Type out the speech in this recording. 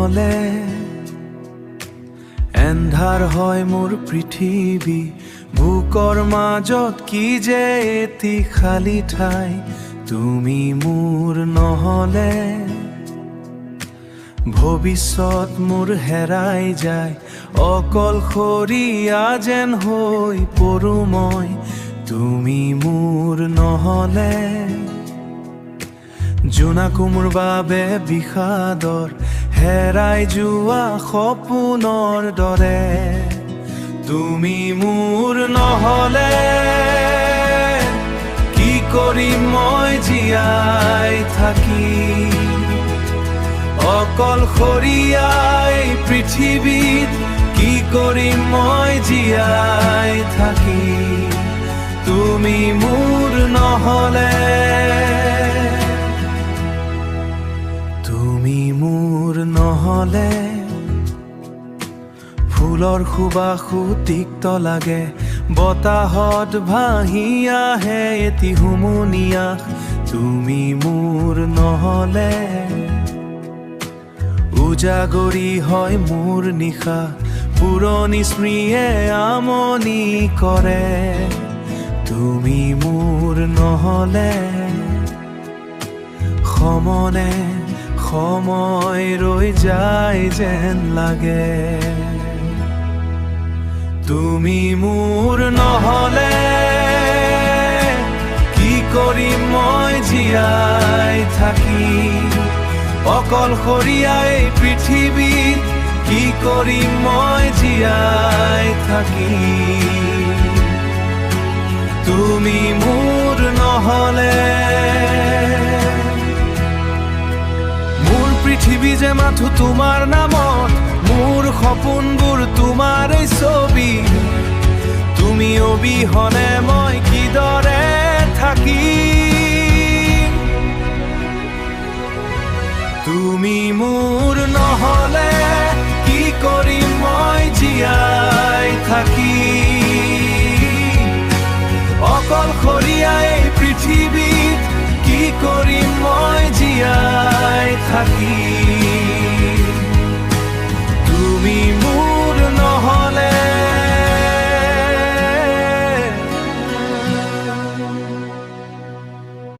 নহলে এন্ধাৰ হয় মোৰ পৃথিৱী বুকৰ মাজত কি যে এটি খালী ঠাই তুমি মোৰ নহলে ভৱিষ্যত মোৰ হেৰাই যায় অকলশৰীয়া যেন হৈ পৰো মই তুমি মোৰ নহলে জোনাকো মোৰ বাবে বিষাদৰ হেৰাই যোৱা সপোনৰ দৰে তুমি মোৰ নহলে কি কৰিম মই জীয়াই থাকি অকলশৰীয়া এই পৃথিৱীত কি কৰিম মই জীয়াই থাকি তুমি মোৰ নহলে তুমি মোৰ নহলে ফুলৰ সুবাসো তিক্ত লাগে বতাহত ভাহি আহে এটি হুমুনিয়া তুমি মোৰ নহলে উজাগৰি হয় মোৰ নিশা পুৰণি স্মৃতিয়ে আমনি কৰে তুমি মোৰ নহলে সমনে সময় ৰৈ যায় যেন লাগে তুমি মোৰ নহলে কি কৰিম মই জীয়াই থাকি অকলশৰীয়া এই পৃথিৱীত কি কৰিম মই জীয়াই থাকি তুমি মোৰ নহলে মোৰ পৃথিৱী যে মাথো তোমাৰ নামত মোৰ সপোনবোৰ তোমাৰ ছবি তুমি অবিহনে মই কিদৰে থাকিম তুমি মোৰ নহলে কি কৰিম মই জীয়াই থাকি অকলশৰীয়া এই পৃথিৱীত কি কৰিম মই জীয়াই থাকি